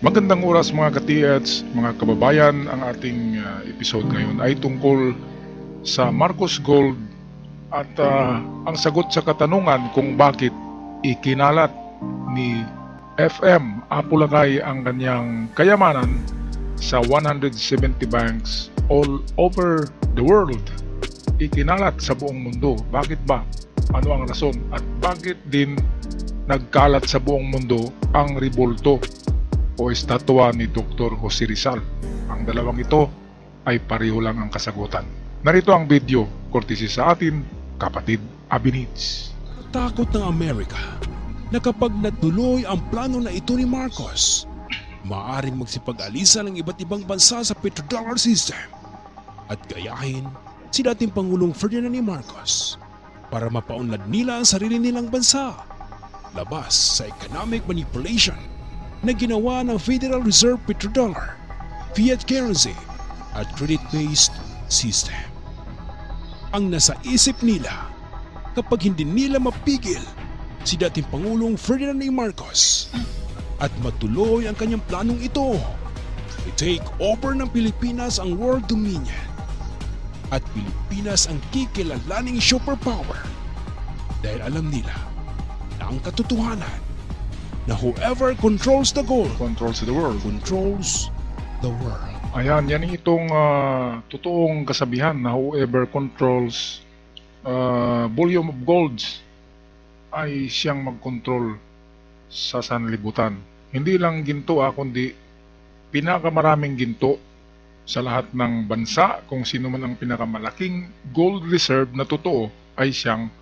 Magandang oras mga ka-TH, mga kababayan. Ang ating episode ngayon ay tungkol sa Marcos Gold at ang sagot sa katanungan kung bakit ikinalat ni FM Apulagay ang kanyang kayamanan sa 170 banks all over the world. Ikinalat sa buong mundo. Bakit ba? Ano ang rason? At bakit din nagkalat sa buong mundo ang rebulto o estatwa ni Dr. Jose Rizal? Ang dalawang ito ay pareho lang ang kasagutan. Narito ang video, courtesy sa atin, kapatid Abinits. Takot ng Amerika na kapag natuloy ang plano na ito ni Marcos, maaaring magsipag-alisa ng iba't ibang bansa sa petrodollar system at gayahin si dating Pangulong Ferdinand Marcos para mapaunlad nila ang sarili nilang bansa labas sa economic manipulation na ginawa ng Federal Reserve Petrodollar, fiat currency at credit-based system. Ang nasa isip nila kapag hindi nila mapigil si dating Pangulong Ferdinand Marcos at matuloy ang kanyang planong ito, i-take over ng Pilipinas ang world dominion at Pilipinas ang kikilalaning superpower dahil alam nila na ang katotohanan na whoever controls the gold Controls the world. controls the world. Ayan, yan itong totoong kasabihan na whoever controls volume of golds ay siyang mag-control sa sanlibutan. Hindi lang ginto kundi pinakamaraming ginto sa lahat ng bansa. Kung sino man ang pinakamalaking gold reserve na totoo ay siyang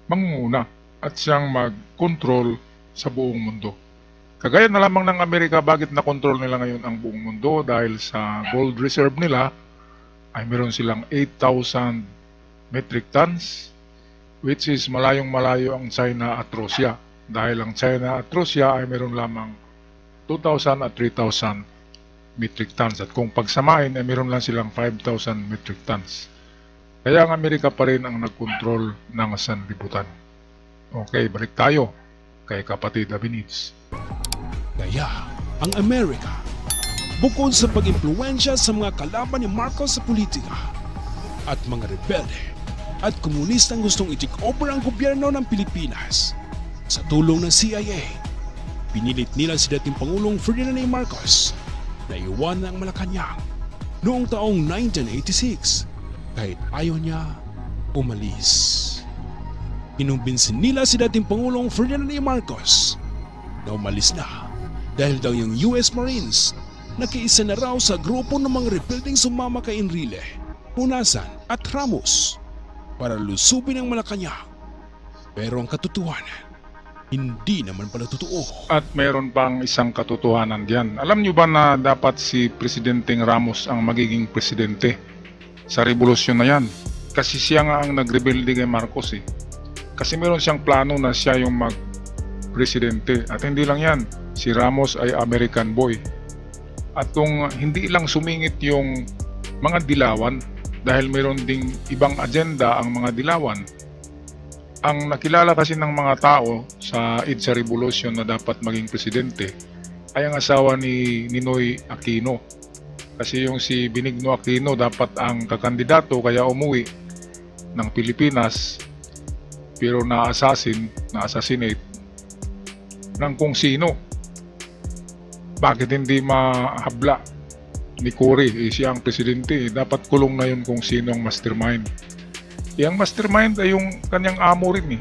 mangunguna at siyang mag-control sa buong mundo. Kagaya na lamang ng Amerika, bakit na-control nila ngayon ang buong mundo? Dahil sa gold reserve nila ay meron silang 8,000 metric tons, which is malayong malayo ang China at Russia. Dahil ang China at Russia ay meron lamang 2,000 at 3,000 metric tons. At kung pagsamahin ay meron lang silang 5,000 metric tons. Kaya ang Amerika pa rin ang nag-control ng sanlibutan. Okay, balik tayo kay kapatid Abinits. Kaya ang Amerika, bukod sa pag-impluensya sa mga kalaban ni Marcos sa politika at mga rebelde at komunistang gustong i-take over ang gobyerno ng Pilipinas, sa tulong ng CIA, pinilit nila si dating Pangulong Ferdinand Marcos na iwanan ang Malacanang noong taong 1986 kahit ayaw niya umalis. Kinumbinsin nila si dating Pangulong Ferdinand Marcos na umalis na dahil daw yung US Marines nakiisa na raw sa grupo ng mga rebelding sumama kay Enrile, Punasan at Ramos para lusubin ang Malacanang. Pero ang katotohanan, hindi naman pala totoo. At mayroon pang isang katotohanan diyan. Alam nyo ba na dapat si Presidenteng Ramos ang magiging presidente sa revolusyon na yan? Kasi siya nga ang nagrebelde kay Marcos Kasi meron siyang plano na siya yung mag-presidente. At hindi lang yan, si Ramos ay American boy. At kung hindi lang sumingit yung mga dilawan, dahil meron ding ibang agenda ang mga dilawan, ang nakilala kasi ng mga tao sa EDSA Revolution na dapat maging presidente ay ang asawa ni Ninoy Aquino. Kasi yung si Benigno Aquino dapat ang kakandidato, kaya umuwi ng Pilipinas pero na-assassinate ng kung sino. Bakit hindi mahabla ni Cory? Siya ang presidente. Dapat kulong na yun kung sino ang mastermind. Yung mastermind ay yung kanyang amo rin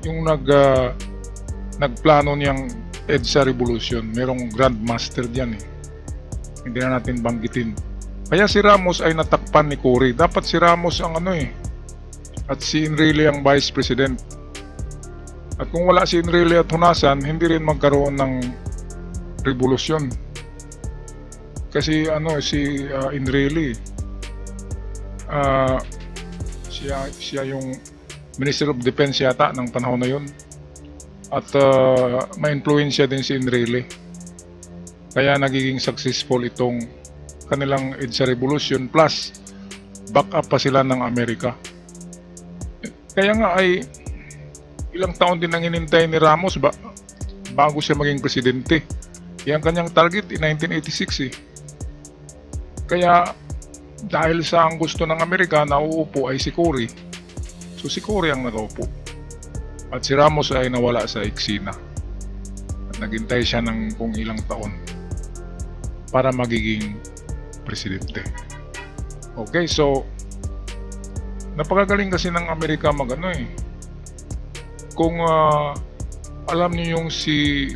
Yung nagplano niyang EDSA Revolution. Merong grandmaster dyan Hindi na natin banggitin. Kaya si Ramos ay natakpan ni Cory. Dapat si Ramos ang at si Enrile ang vice president. At kung wala si Enrile at Hunasan, hindi rin magkaroon ng revolusyon. Kasi si Enrile siya yung Minister of Defense yata ng panahon na yun. At ma-influensya din si Enrile. Kaya nagiging successful itong kanilang EDSA Revolution, plus back up pa sila ng Amerika. Kaya nga ay ilang taon din ang inintay ni Ramos bago siya maging presidente. Yan kanyang target in 1986 eh. Kaya dahil sa ang gusto ng Amerika na uupo ay si Cory, so si Cory ang nakaupo. At si Ramos ay nawala sa eksena. At naghintay siya ng kung ilang taon para magiging presidente. Okay, so napakagaling kasi ng Amerika magano eh. Kung alam niyo yung si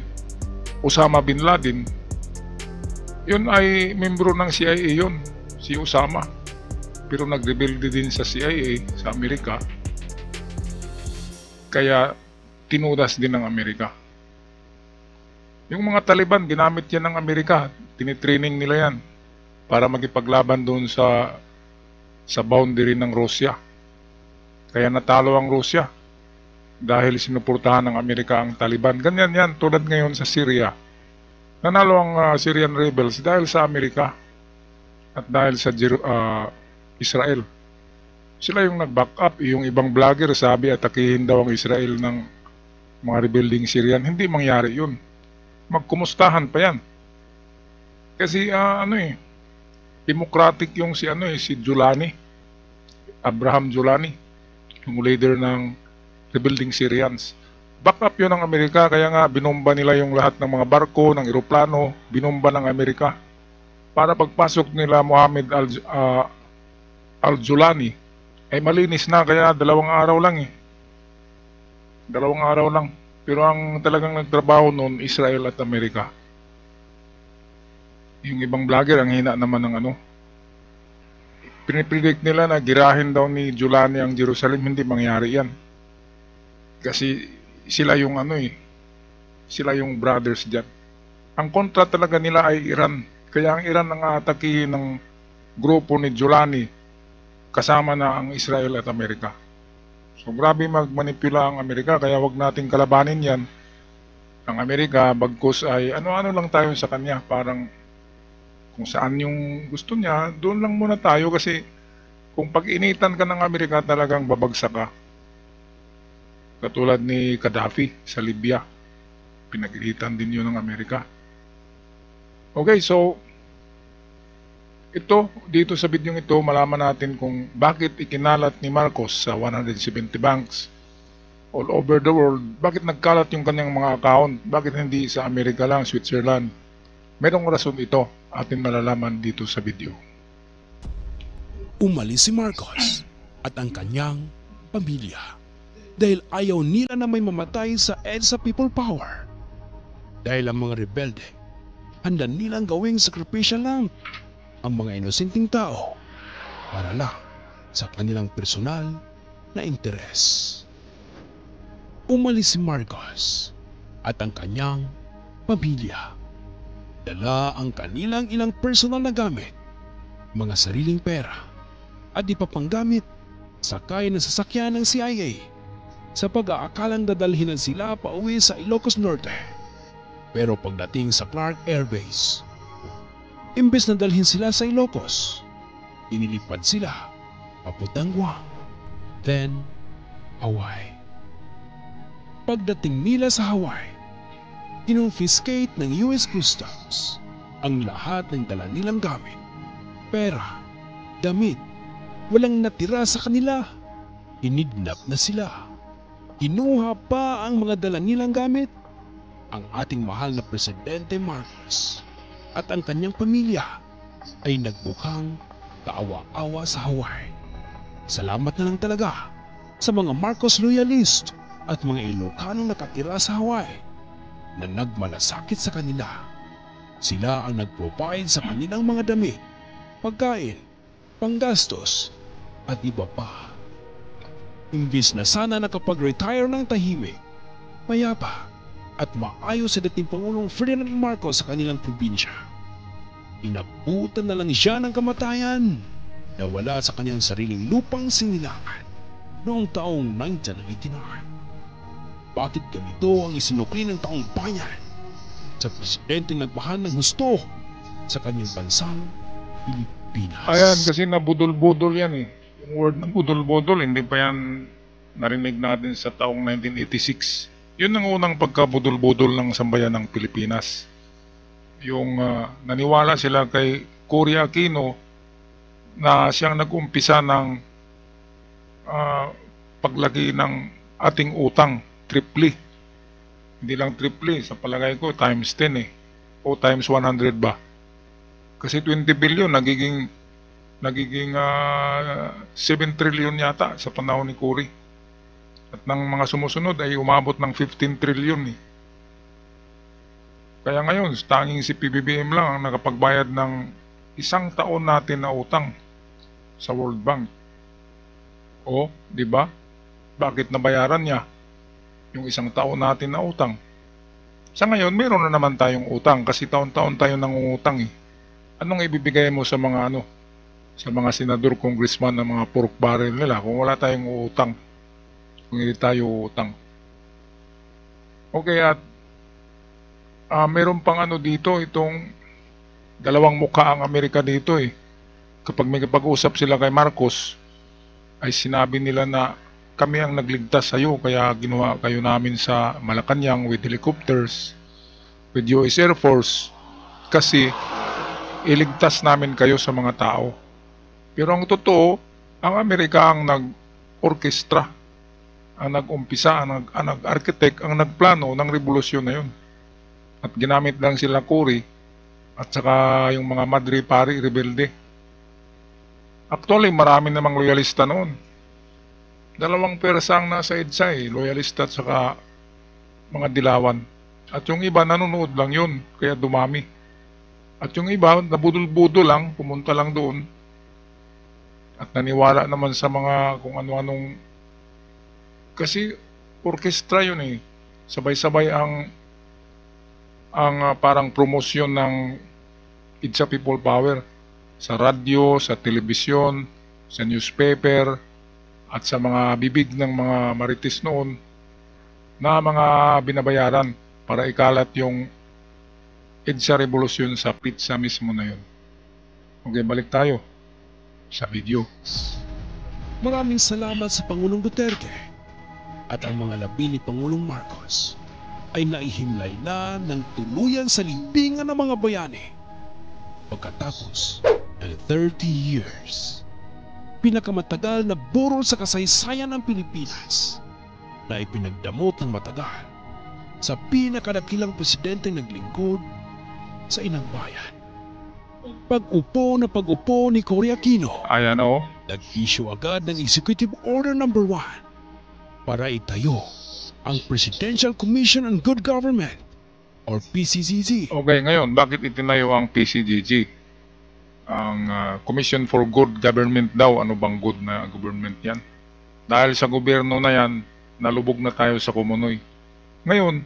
Osama Bin Laden, yun ay membro ng CIA yun, si Osama. Pero nag-rebelde din sa CIA, sa Amerika. Kaya tinudas din ng Amerika. Yung mga Taliban, ginamit yan ng Amerika. Tinitraining nila yan para magipaglaban doon sa boundary ng Russia. Kaya natalo ang Russia dahil sinuportahan ng Amerika ang Taliban. Ganyan yan, tulad ngayon sa Syria. Nanalo ang Syrian rebels dahil sa Amerika at dahil sa Israel. Sila yung nag-back up. Yung ibang vlogger sabi atakihin daw ang Israel ng mga rebuilding Syrian. Hindi mangyari yun. Magkumustahan pa yan. Kasi democratic yung si Giuliani, Abraham Giuliani, yung leader ng rebuilding Syrians. Back up yun ng Amerika, kaya nga binomba nila yung lahat ng mga barko, ng eroplano, binomba ng Amerika. Para pagpasok nila Mohammed al-Giuliani, ay malinis na, kaya 2 araw lang eh. 2 araw lang. Pero ang talagang nagtrabaho noon, Israel at Amerika. Yung ibang vlogger, ang hina naman ng pinipredict nila na girahin daw ni Giuliani ang Jerusalem. Hindi mangyari yan. Kasi sila yung sila yung brothers dyan. Ang kontra talaga nila ay Iran. Kaya ang Iran ang atakihin ng grupo ni Giuliani kasama na ang Israel at Amerika. So grabe magmanipula ang Amerika, kaya wag nating kalabanin yan. Ang Amerika, bagkus ay ano-ano lang tayo sa kanya. Parang kung saan yung gusto niya, doon lang muna tayo kasi kung pag-initan ka ng Amerika talagang babagsak ka. Katulad ni Gaddafi sa Libya. Pinag-initan din yun ng Amerika. Okay, so dito sa video ito, malaman natin kung bakit ikinalat ni Marcos sa 170 banks all over the world. Bakit nagkalat yung kanyang mga account? Bakit hindi sa Amerika lang, Switzerland? Merong rason ito, atin malalaman dito sa video. Umalis si Marcos at ang kanyang pamilya dahil ayaw nila na may mamatay sa EDSA People Power. Dahil ang mga rebelde, handa nilang gawing sakripisyo lang ang mga inosenteng tao para lang sa kanilang personal na interes. Umalis si Marcos at ang kanyang pamilya. Dala ang kanilang ilang personal na gamit, mga sariling pera, at ipapanggamit sa kaya ng sasakyan ng CIA sa pag-aakalang dadalhin na sila pauwi sa Ilocos Norte. Pero pagdating sa Clark Air Base, imbes na dalhin sila sa Ilocos, inilipad sila papuntang Guam, then Hawaii. Pagdating nila sa Hawaii, kinonfiscate ng US Customs ang lahat ng dala nilang gamit, pera, damit, walang natira sa kanila. Kinidnap na sila. Kinuha pa ang mga dala nilang gamit. Ang ating mahal na Presidente Marcos at ang kanyang pamilya ay nagmukhang kaawa-awa sa Hawaii. Salamat na lang talaga sa mga Marcos loyalist at mga Ilocanong nakatira sa Hawaii na nagmalasakit sa kanila. Sila ang nag-provide sa kanilang mga damit, pagkain, panggastos at iba pa. Imbis na sana nakapag-retire ng tahimik, mayapa at maayos sa dating Pangulong Ferdinand Marcos sa kanilang probinsya, inabutan na lang siya ng kamatayan na wala sa kanyang sariling lupang sinilangan noong taong 1989. Bakit ganito ang isinukli ng taong bayan sa presidenteng nagmahal ng husto sa kanyang bansang Pilipinas? Ayan, kasi nabudol-budol yan eh. Yung word na budol-budol, hindi pa yan narinig natin sa taong 1986. Yun ang unang pagkabudol-budol ng sambayan ng Pilipinas. Yung naniwala sila kay Cory Aquino na siyang nag-umpisa ng paglaki ng ating utang, triple. Hindi lang triple, sa palagay ko times 10 eh, o times 100 ba. Kasi 20 billion nagiging 7 trillion yata sa panahon ni Cory. At ng mga sumusunod ay umabot ng 15 trillion eh. Kaya ngayon, tanging si PBBM lang ang nakapagbayad ng isang taon natin na utang sa World Bank. O, di ba? Bakit nabayaran niya yung isang taon natin na utang? Sa ngayon, meron na naman tayong utang kasi taon-taon tayo nangungutang eh. Anong ibibigay mo sa mga sa mga senador, congressman ng mga pork barrel nila kung wala tayong utang? Kung hindi tayo utang. Okay, at meron pang dito, itong dalawang mukha ang Amerika dito eh. Kapag may kapag-usap sila kay Marcos, ay sinabi nila na kami ang nagligtas sa iyo, kaya ginawa kayo namin sa Malacanang with helicopters, with US Air Force, kasi iligtas namin kayo sa mga tao. Pero ang totoo, ang Amerika ang nag-orkestra, ang nag-umpisa, ang nag-architect, ang nagplano ng revolusyon na yun. At ginamit lang sila Cory at saka yung mga Madre Pari rebelde. Actually, marami namang loyalista noon. Dalawang persa ang nasa EDSA eh, loyalista at saka mga dilawan. At yung iba nanonood lang yun, kaya dumami. At yung iba, nabudol-budol lang, pumunta lang doon. At naniwala naman sa mga kung ano-anong. Kasi orkestra yun eh. Sabay-sabay ang parang promosyon ng EDSA People Power sa radyo, sa telebisyon, sa newspaper, at sa mga bibig ng mga marites noon na mga binabayaran para ikalat yung EDSA Revolution sa pizza mismo na yun. Okay, balik tayo sa video. Maraming salamat sa Pangulong Duterte at ang mga labi ni Pangulong Marcos ay naihimlay na ng tuluyan sa libingan ng mga bayani. Pagkatapos ng 30 years, pinakamatagal na burol sa kasaysayan ng Pilipinas na ipinagdamot ng matagal sa pinakadakilang presidenteng naglingkod sa inang bayan. Pag-upo ni Cory Aquino, Ayan o. nag-issue agad ng Executive Order No. 1 para itayo ang Presidential Commission on Good Government or PCGG. Okay, ngayon, bakit itinayo ang PCGG? Ang Commission for Good Government daw. Ano bang good na government yan? Dahil sa gobyerno na yan, nalubog na tayo sa kumunoy. Ngayon,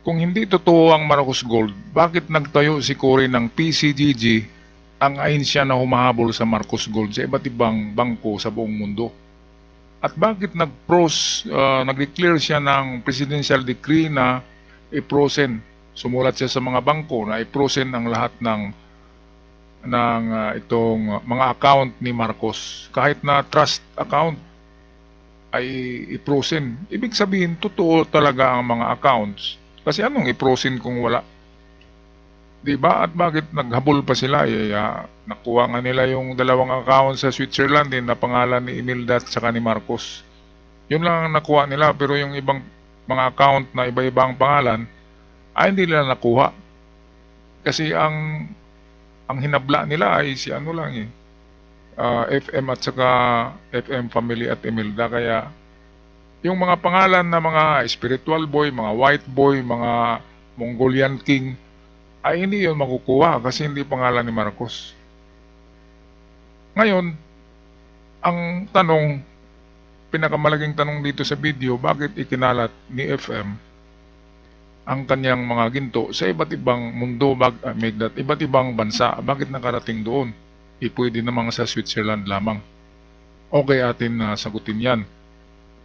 kung hindi totoo ang Marcos Gold, bakit nagtayo si Cory ng PCGG, ang ahensya na humahabol sa Marcos Gold sa iba't ibang bangko sa buong mundo? At bakit nag-declare siya ng presidential decree na i-frozen? Sumulat siya sa mga bangko na i-frozen ang lahat ng itong mga account ni Marcos. Kahit na trust account ay i-frozen. Ibig sabihin, totoo talaga ang mga accounts. Kasi anong i-frozen kung wala? Diba? At bakit naghabol pa sila? Nakuha nga nila yung dalawang account sa Switzerland na pangalan ni Imelda at saka ni Marcos. Yun lang ang nakuha nila, pero yung ibang mga account na iba-ibang pangalan ay hindi nila nakuha. Kasi ang hinabla nila ay si ano lang FM at saka FM Family at Imelda. Kaya yung mga pangalan na mga spiritual boy, mga white boy, mga Mongolian king, ay hindi yun makukuha kasi hindi pangalan ni Marcos. Ngayon, ang tanong, pinakamalaking tanong dito sa video, bakit ikinalat ni FM ang kanyang mga ginto sa iba't ibang mundo, iba't ibang bansa? Bakit nakarating doon? Pwede namang sa Switzerland lamang. Okay, atin na sagutin yan.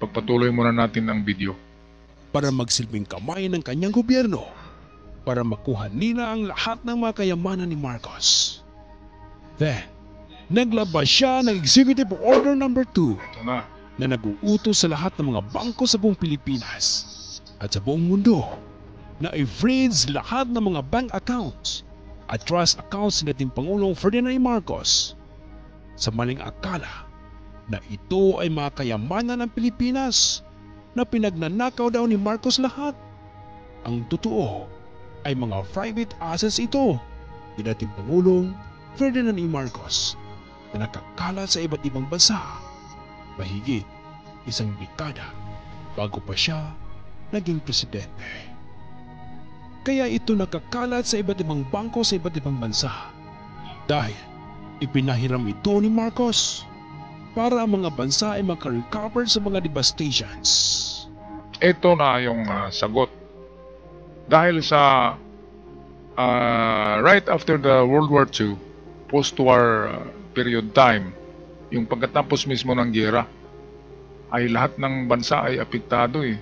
Pagpatuloy muna natin ang video. Para magsilbing kamay ng kanyang gobyerno, para makuha nila ang lahat ng mga kayamanan ni Marcos. Then, naglabas siya ng Executive Order No. 2 Ito na. na nag-uutos sa lahat ng mga bangko sa buong Pilipinas at sa buong mundo na i-freeze lahat ng mga bank accounts at trust accounts ni dating Pangulong Ferdinand Marcos sa maling akala na ito ay mga kayamanan ng Pilipinas na pinagnanakaw daw ni Marcos lahat. Ang totoo ay mga private assets ito ni dating Pangulong Ferdinand Marcos na nakakalat sa iba't ibang bansa mahigit isang dekada bago pa siya naging presidente. Kaya ito nakakalat sa iba't ibang bangko sa iba't ibang bansa dahil ipinahiram ito ni Marcos para ang mga bansa ay makarecover sa mga devastations. Ito na yung sagot. Dahil sa right after the World War II, post-war period time, yung pagkatapos mismo ng giyera, ay lahat ng bansa ay apektado eh.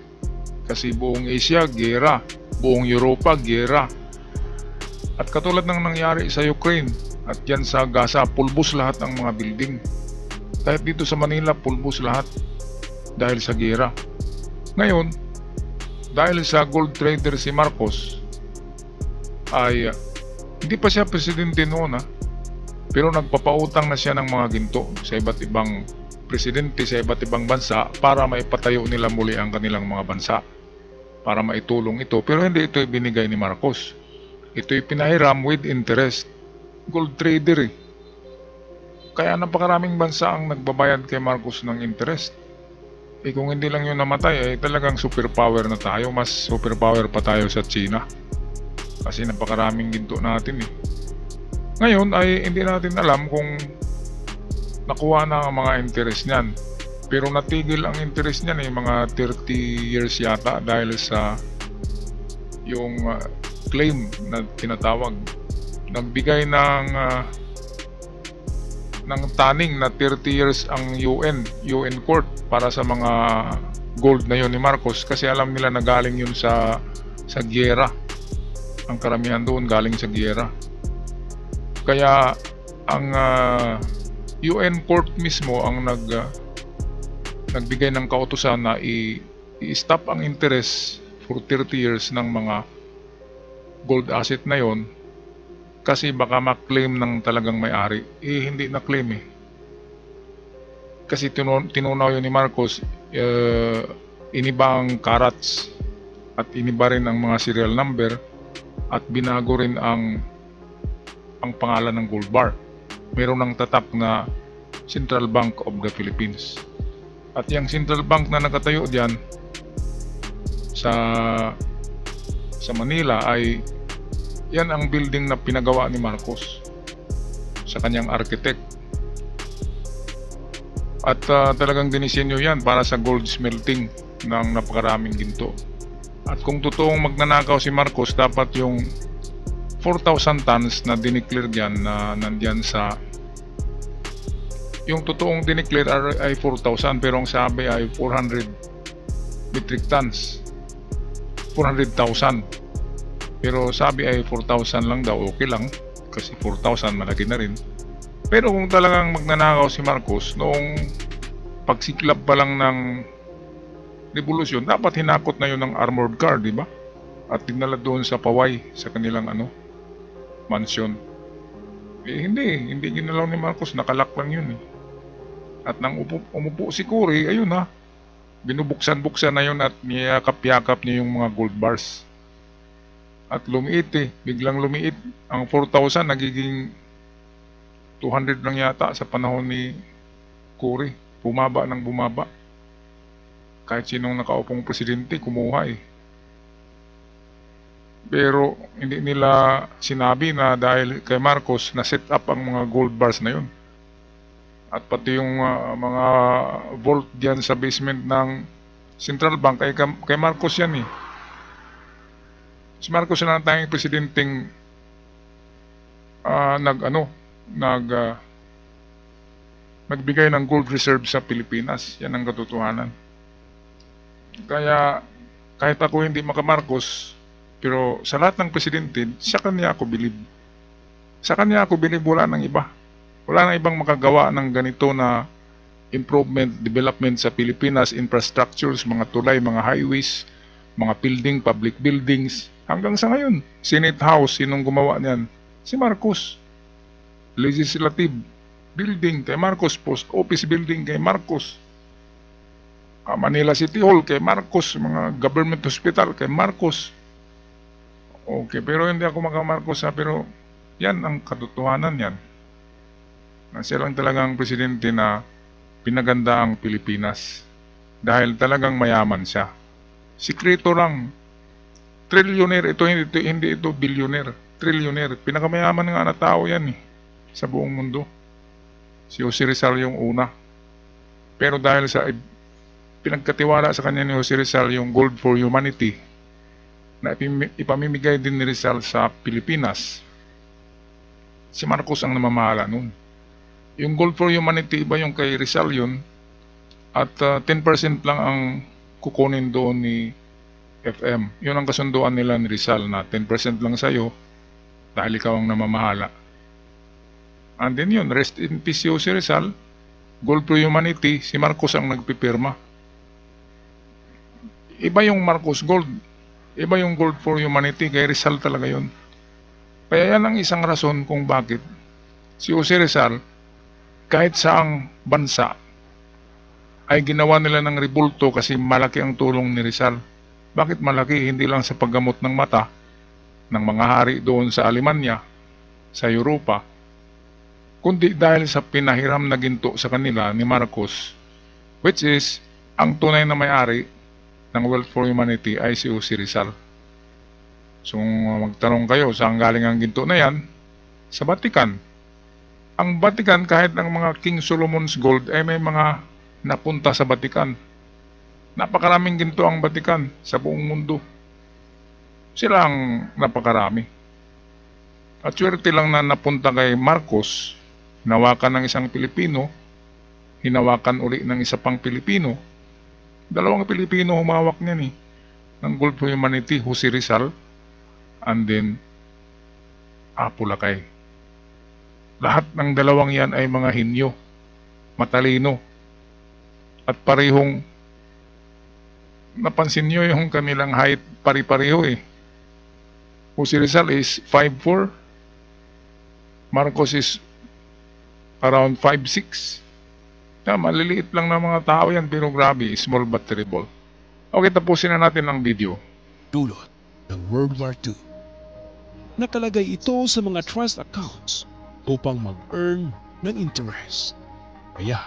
Kasi buong Asia, giyera. Buong Europa, giyera. At katulad ng nangyari sa Ukraine at yan sa Gaza, pulbos lahat ng mga building. Kahit dito sa Manila, pulbos lahat dahil sa giyera. Ngayon, dahil sa gold trader si Marcos, ay hindi pa siya presidente noon pero nagpapautang na siya ng mga ginto sa iba't ibang presidente sa iba't ibang bansa para maipatayo nila muli ang kanilang mga bansa, para maitulong ito. Pero hindi ito ibinigay ni Marcos. Ito'y pinahiram with interest. Gold trader eh. Kaya napakaraming bansa ang nagbabayad kay Marcos ng interest. Eh kung hindi lang yun namatay, talagang superpower na tayo. Mas superpower pa tayo sa China. Kasi napakaraming ginto natin eh. Ngayon ay hindi natin alam kung nakuha na ang mga interest niyan. Pero natigil ang interest niyan mga 30 years yata dahil sa yung claim na tinatawag. Nagbigay ng taning na 30 years ang UN court para sa mga gold na yun ni Marcos kasi alam nila na galing yun sa giyera. Ang karamihan doon galing sa giyera. Kaya ang UN court mismo ang nagbigay ng kautusan na i-stop ang interest for 30 years ng mga gold asset na yon kasi baka ma-claim ng talagang may-ari. Hindi na-claim eh. Kasi tinunaw yun ni Marcos, iniba ang carats at iniba rin ang mga serial number at binago rin ang pangalan ng gold bar. Meron ng tatak na Central Bank of the Philippines. At yung Central Bank na nakatayo diyan sa Manila ay yan ang building na pinagawa ni Marcos sa kanyang architect. At talagang dinisenyo yan para sa gold smelting ng napakaraming ginto. At kung totoong magnanakaw si Marcos, dapat yung 4,000 tons na dineclare dyan na nandyan sa yung totoong dineclare ay 4,000 pero ang sabi ay 400 metric tons, 400,000 pero sabi ay 4,000 lang daw. Okay lang kasi 4,000 malaki na rin. Pero kung talagang magnanakaw si Marcos noong pagsiklab pa lang ng revolusyon, dapat hinakot na yun ng armored car, di ba? At dinala doon sa Paway sa kanilang mansion. Hindi ginalaw ni Marcos, nakalak lang yun eh. At nang umupo si Cory, ayun binubuksan-buksan na yun at niyakap-yakap niya yung mga gold bars. At lumiit biglang lumiit. Ang 4,000 nagiging 200 lang yata sa panahon ni Cory. Bumaba ng bumaba. Kahit sinong nakaupong presidente, kumuha Pero hindi nila sinabi na dahil kay Marcos na set up ang mga gold bars na yun. At pati yung mga vault diyan sa basement ng Central Bank ay kay Marcos yan Si Marcos na tanging presidenteng nagbigay ng gold reserve sa Pilipinas. Yan ang katotohanan. Kaya kahit ako hindi maka-Marcos, pero sa lahat ng presidente, sa kanya ako bilib. Sa kanya ako bilib, wala nang iba. Wala nang ibang makagawa ng ganito na improvement, development sa Pilipinas, infrastructures, mga tulay, mga highways, mga building, public buildings. Hanggang sa ngayon, Senate House, sinong gumawa niyan? Si Marcos. Legislative building kay Marcos, Post Office building kay Marcos, Manila City Hall kay Marcos, mga government hospital kay Marcos. Okay, pero hindi ako maka-Marcos pero yan ang katotohanan yan. Na siya lang talagang presidente na pinaganda ang Pilipinas dahil talagang mayaman siya. Sikreto lang, trillionaire ito, hindi ito billionaire, trillionaire. Pinakamayaman nga na tao yan sa buong mundo. Si Jose Rizal yung una. Pero dahil sa pinagkatiwala sa kanya ni Jose Rizal yung Gold for Humanity na ipamimigay din ni Rizal sa Pilipinas, si Marcos ang namamahala nun. Yung Gold for Humanity, iba yung kay Rizal yun, at 10% lang ang kukunin doon ni FM. Yun ang kasunduan nila ni Rizal na 10% lang sa'yo dahil ikaw ang namamahala. And then yun, rest in peace si Jose Rizal, Gold for Humanity, si Marcos ang nagpipirma. Iba yung Marcos Gold, iba yung Gold for Humanity, kay Rizal talaga yun. Kaya yan ang isang rason kung bakit si Jose Rizal, kahit saang bansa, ay ginawa nila ng rebulto kasi malaki ang tulong ni Rizal. Bakit malaki? Hindi lang sa paggamot ng mata ng mga hari doon sa Alemanya, sa Europa, kundi dahil sa pinahiram na ginto sa kanila ni Marcos, which is, ang tunay na may-ari ng Wealth for Humanity ay si Jose Rizal. So, magtanong kayo, saan galing ang ginto na yan? Sa Vatican. Ang Vatican, kahit ang mga King Solomon's Gold, ay may mga napunta sa Vatican. Napakaraming ginto ang Vatican sa buong mundo. Sila ang napakarami. At swerte lang na napunta kay Marcos, hinawakan ng isang Pilipino, hinawakan uli ng isa pang Pilipino. Dalawang Pilipino humawak niyan ng Gold for Humanity, Jose Rizal, and then Apo Lakay. Lahat ng dalawang yan ay mga hinyo, matalino, at parehong, napansin nyo yung kanilang height, pari-pareho Jose Rizal is 5'4", Marcos is around 5'6". Maliliit lang na mga tao yan, pero grabe, small but terrible. Okay, tapusin na natin ang video. Dulot ng World War II. Nakalagay ito sa mga trust accounts upang mag-earn ng interest. Kaya,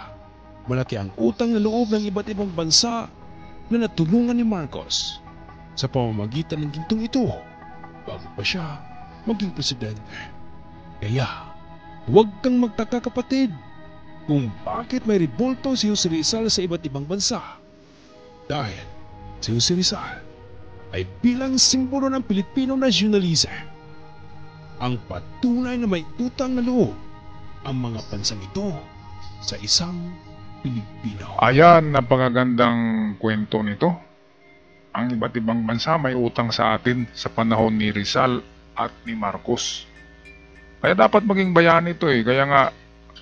malaki ang utang na loob ng iba't ibang bansa na natulungan ni Marcos sa pamamagitan ng gintong ito bago pa siya maging presidente. Kaya, huwag kang magtaka kapatid kung bakit may rebulto si Jose Rizal sa iba't ibang bansa. Dahil si Jose Rizal ay bilang simbolo ng Filipino nationalism, ang patunay na may utang na loob ang mga bansang ito sa isang Pilipino. Ayan, napakagandang kwento nito. Ang iba't ibang bansa may utang sa atin sa panahon ni Rizal at ni Marcos. Kaya dapat maging bayani ito Kaya nga,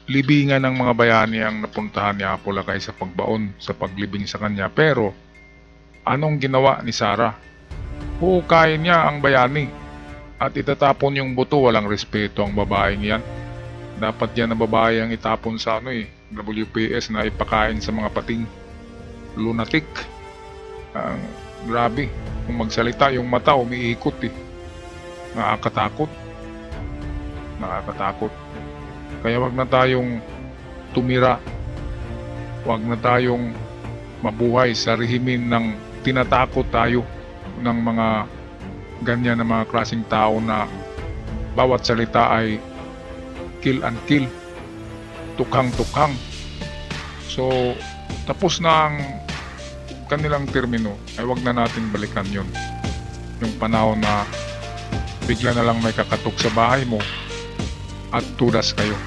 libingan ng mga bayani ang napuntahan ni Apo Lakay sa pagbaon, sa paglibing sa kanya. Pero, anong ginawa ni Sara? Huhukayin niya ang bayani at itatapon yung buto. Walang respeto ang babaeng yan. Dapat yan na babae ang itapon sa WPS na ipakain sa mga pating. Lunatic. Grabe. Kung magsalita, yung mata umiikot Nakakatakot. Nakakatakot. Kaya wag na tayong tumira. Wag na tayong mabuhay sa rehimen ng tinatakot tayo ng mga ganyan na mga klaseng tao na bawat salita ay kill and kill, tukhang-tukhang. So, tapos na ang kanilang termino, ay wag na natin balikan yun. Yung panahon na bigla na lang may kakatok sa bahay mo at tudas kayo.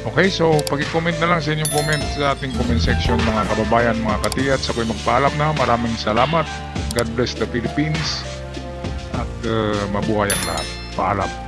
Okay, so pag-comment na lang sa inyong comment sa ating comment section mga kababayan, mga katiyat. Sa ako'y magpaalam na. Maraming salamat. God bless the Philippines at mabuhay ang lahat. Paalam.